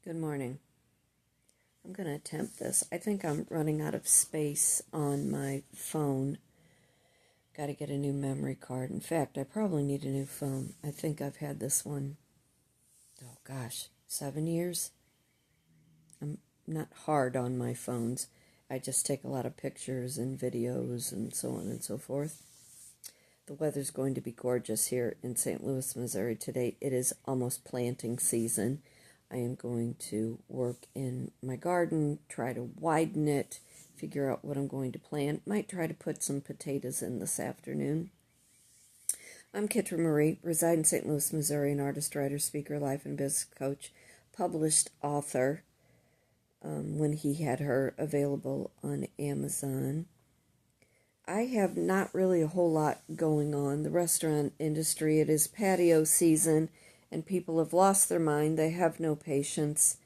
Good morning. I'm going to attempt this. I think I'm running out of space on my phone. Got to get a new memory card. In fact, I probably need a new phone. I think I've had this one, 7 years. I'm not hard on my phones. I just take a lot of pictures and videos and so on and so forth. The weather's going to be gorgeous here in St. Louis, Missouri today. It is almost planting season. I am going to work in my garden, try to widen it, figure out what I'm going to plant. Might try to put some potatoes in this afternoon. I'm Kitryn Marie, reside in St. Louis, Missouri, an artist, writer, speaker, life and business coach, published author when he had her available on Amazon. I have not really a whole lot going on. The restaurant industry, it is patio season, and people have lost their mind. They have no patience.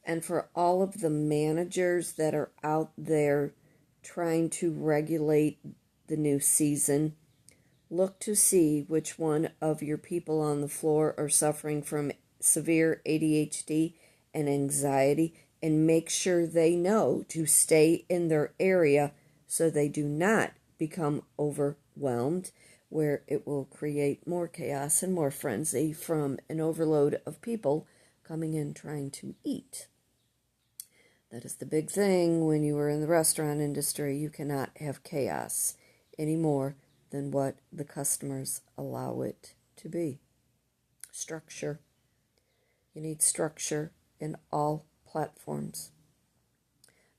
And for all of the managers that are out there trying to regulate the new season, look to see which one of your people on the floor are suffering from severe ADHD and anxiety, and make sure they know to stay in their area so they do not become overwhelmed, where it will create more chaos and more frenzy from an overload of people coming in trying to eat. That is the big thing when you are in the restaurant industry. You cannot have chaos any more than what the customers allow it to be. Structure. You need structure in all platforms.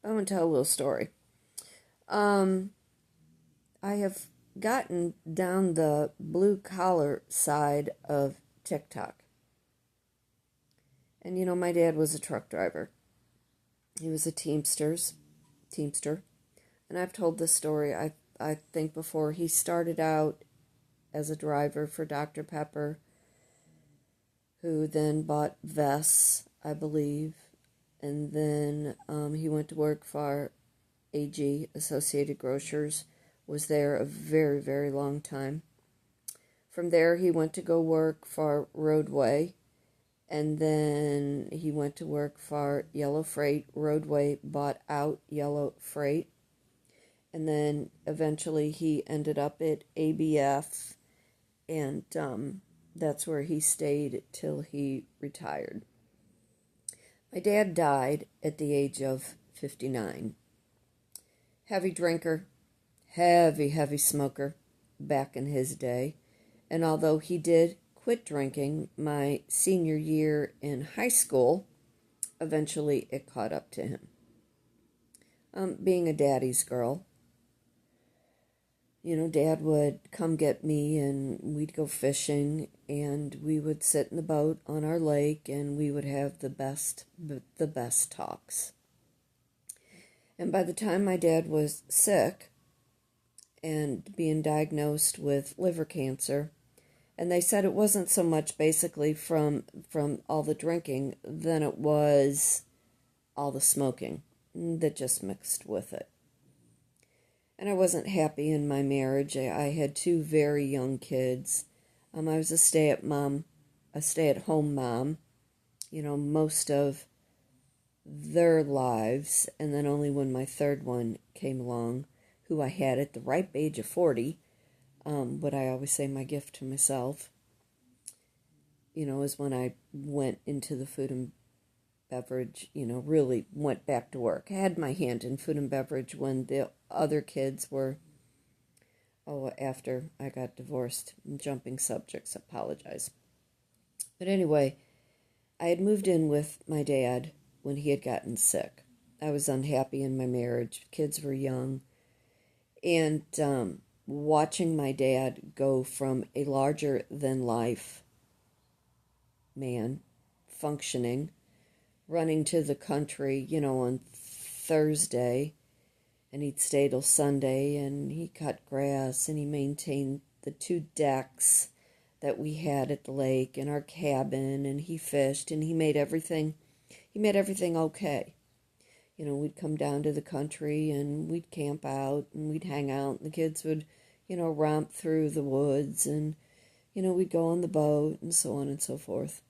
I'm going to tell a little story. I have gotten down the blue-collar side of TikTok. And, my dad was a truck driver. He was a teamster. And I've told this story, I think, before. He started out as a driver for Dr. Pepper, who then bought Vess, I believe. And then he went to work for AG, Associated Grocers, was there a very, very long time. From there, he went to go work for Roadway, and then he went to work for Yellow Freight. Roadway bought out Yellow Freight, and then eventually he ended up at ABF, and that's where he stayed till he retired. My dad died at the age of 59. Heavy drinker. Heavy smoker back in his day. And although he did quit drinking my senior year in high school, eventually it caught up to him. Being a daddy's girl, Dad would come get me and we'd go fishing and we would sit in the boat on our lake and we would have the best talks. And by the time my dad was sick and being diagnosed with liver cancer, and they said it wasn't so much basically from all the drinking, then it was all the smoking that just mixed with it. And I wasn't happy in my marriage. I had two very young kids. I was a stay-at-home mom, most of their lives, and then only when my third one came along, who I had at the ripe age of 40, what I always say my gift to myself, is when I went into the food and beverage, really went back to work. I had my hand in food and beverage when the other kids were, after I got divorced. I'm jumping subjects, apologize. But anyway, I had moved in with my dad when he had gotten sick. I was unhappy in my marriage. Kids were young. And watching my dad go from a larger-than-life man, functioning, running to the country, on Thursday, and he'd stay till Sunday, and he cut grass, and he maintained the 2 decks that we had at the lake and our cabin, and he fished, and he made everything okay. We'd come down to the country and we'd camp out and we'd hang out and the kids would, romp through the woods and, we'd go on the boat and so on and so forth.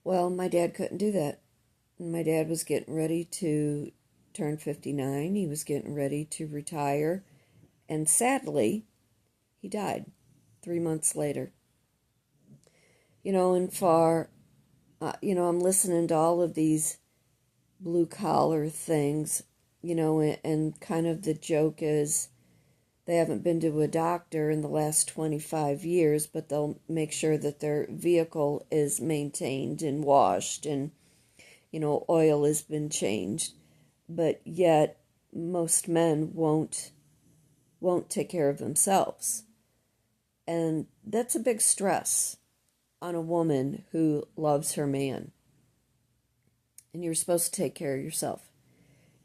Well, my dad couldn't do that. My dad was getting ready to turn 59. He was getting ready to retire. And sadly, he died 3 months later. And I'm listening to all of these blue collar things, and kind of the joke is they haven't been to a doctor in the last 25 years, but they'll make sure that their vehicle is maintained and washed and, oil has been changed. But yet most men won't take care of themselves. And that's a big stress on a woman who loves her man. And you're supposed to take care of yourself.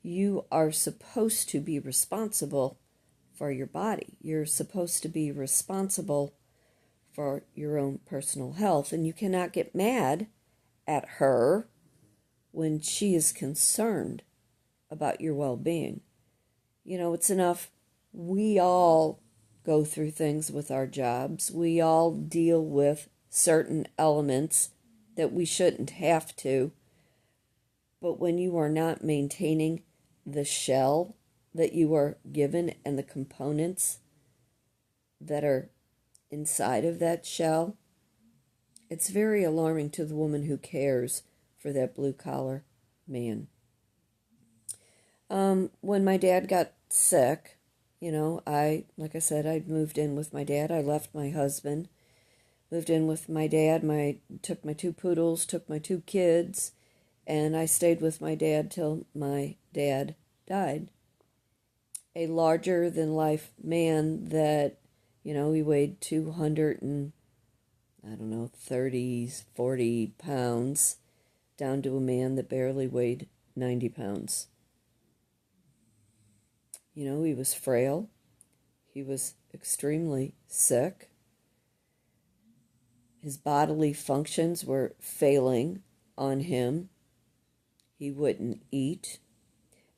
You are supposed to be responsible for your body. You're supposed to be responsible for your own personal health. And you cannot get mad at her when she is concerned about your well-being. It's enough. We all go through things with our jobs. We all deal with certain elements that we shouldn't have to. But when you are not maintaining the shell that you are given and the components that are inside of that shell, it's very alarming to the woman who cares for that blue-collar man. When my dad got sick, like I said, I'd moved in with my dad. I left my husband, moved in with my dad. Took my 2 poodles, took my 2 kids, and I stayed with my dad till my dad died. A larger-than-life man that, he weighed 30, 40 pounds, down to a man that barely weighed 90 pounds. He was frail. He was extremely sick. His bodily functions were failing on him. He wouldn't eat.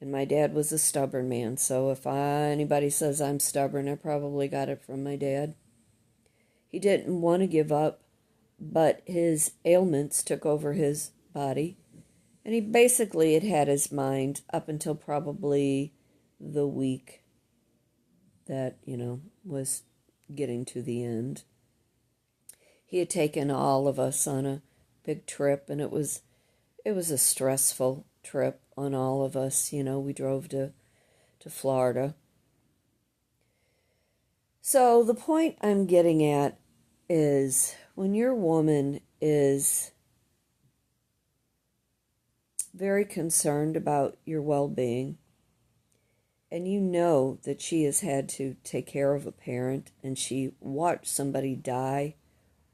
And my dad was a stubborn man, so if anybody says I'm stubborn, I probably got it from my dad. He didn't want to give up, but his ailments took over his body. And he basically had his mind up until probably the week that, was getting to the end. He had taken all of us on a big trip, and it was a stressful trip on all of us. We drove to Florida. So the point I'm getting at is when your woman is very concerned about your well-being, and you know that she has had to take care of a parent, and she watched somebody die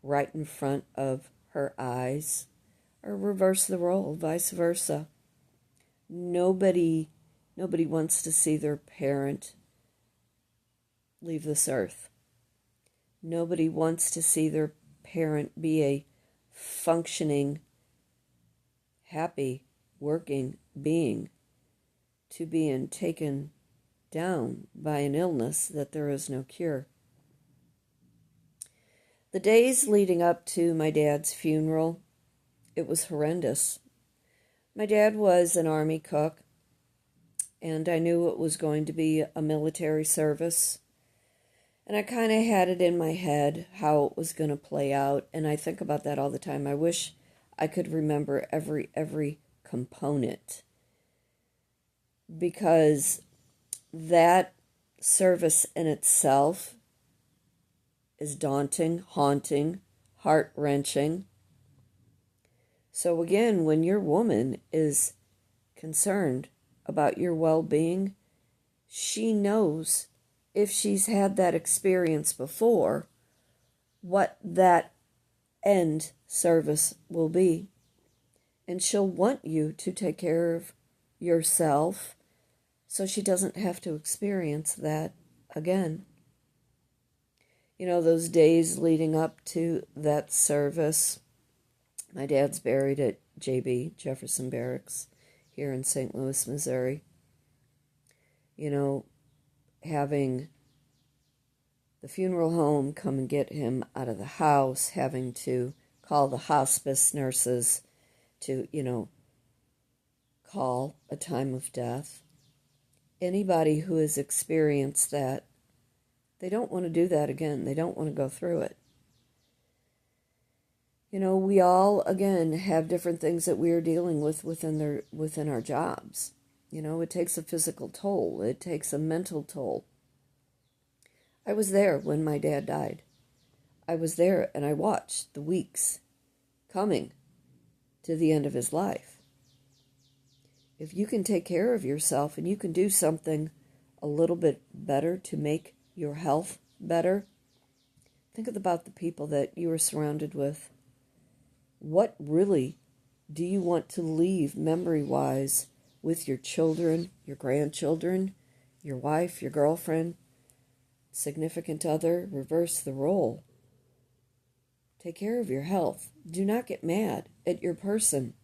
right in front of her eyes, or reverse the role, vice versa. Nobody wants to see their parent leave this earth. Nobody wants to see their parent be a functioning, happy, working being to being taken down by an illness that there is no cure. The days leading up to my dad's funeral, it was horrendous. My dad was an Army cook, and I knew it was going to be a military service. And I kind of had it in my head how it was going to play out, and I think about that all the time. I wish I could remember every component, because that service in itself is daunting, haunting, heart-wrenching. So again, when your woman is concerned about your well-being, she knows, if she's had that experience before, what that end service will be. And she'll want you to take care of yourself so she doesn't have to experience that again. Those days leading up to that service, my dad's buried at JB, Jefferson Barracks, here in St. Louis, Missouri. Having the funeral home come and get him out of the house, having to call the hospice nurses to, call a time of death. Anybody who has experienced that, they don't want to do that again. They don't want to go through it. We all, again, have different things that we are dealing with within our jobs. It takes a physical toll. It takes a mental toll. I was there when my dad died. I was there and I watched the weeks coming to the end of his life. If you can take care of yourself and you can do something a little bit better to make your health better, think about the people that you are surrounded with. What really do you want to leave memory-wise with your children, your grandchildren, your wife, your girlfriend, significant other? Reverse the role. Take care of your health. Do not get mad at your person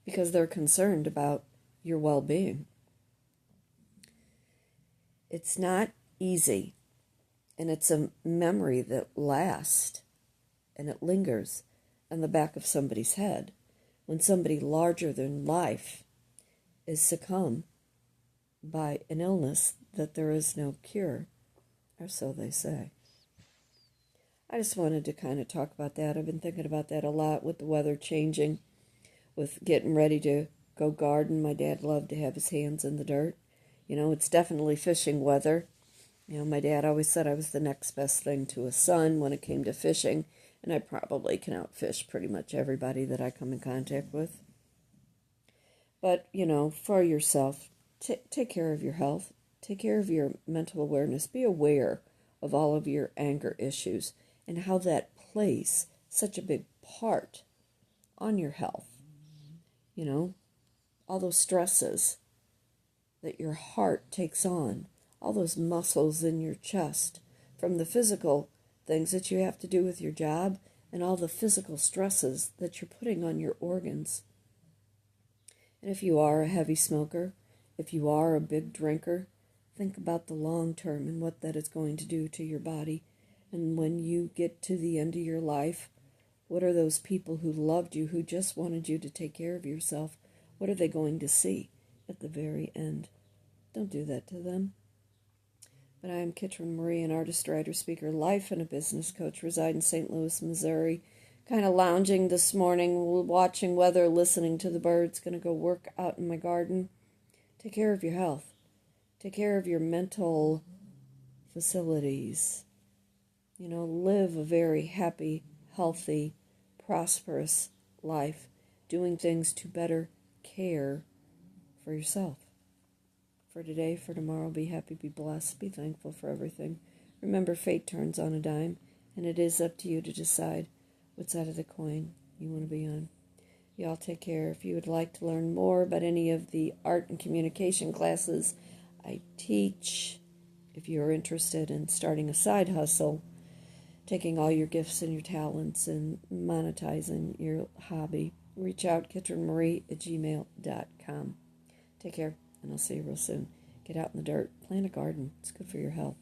because they're concerned about your well-being. It's not easy, and it's a memory that lasts, and it lingers on the back of somebody's head when somebody larger than life is succumbed by an illness that there is no cure, or so they say. I just wanted to kind of talk about that. I've been thinking about that a lot with the weather changing, with getting ready to go garden. My dad loved to have his hands in the dirt. It's definitely fishing weather. My dad always said I was the next best thing to a son when it came to fishing, and I probably can outfish pretty much everybody that I come in contact with. But, for yourself, take care of your health. Take care of your mental awareness. Be aware of all of your anger issues and how that plays such a big part on your health. All those stresses that your heart takes on, all those muscles in your chest, from the physical things that you have to do with your job and all the physical stresses that you're putting on your organs. And if you are a heavy smoker, if you are a big drinker, think about the long term and what that is going to do to your body. And when you get to the end of your life, what are those people who loved you, who just wanted you to take care of yourself, what are they going to see at the very end? Don't do that to them. But I am Kitryn Marie, an artist, writer, speaker, life and a business coach, reside in St. Louis, Missouri. Kind of lounging this morning, watching weather, listening to the birds. Going to go work out in my garden. Take care of your health. Take care of your mental facilities. Live a very happy, healthy, prosperous life, doing things to better care for yourself. For today, for tomorrow, be happy, be blessed, be thankful for everything. Remember, fate turns on a dime, and it is up to you to decide what side of the coin you want to be on. Y'all take care. If you would like to learn more about any of the art and communication classes I teach, if you're interested in starting a side hustle, taking all your gifts and your talents and monetizing your hobby, reach out, kitrynmarie@gmail.com. Take care, and I'll see you real soon. Get out in the dirt. Plant a garden. It's good for your health.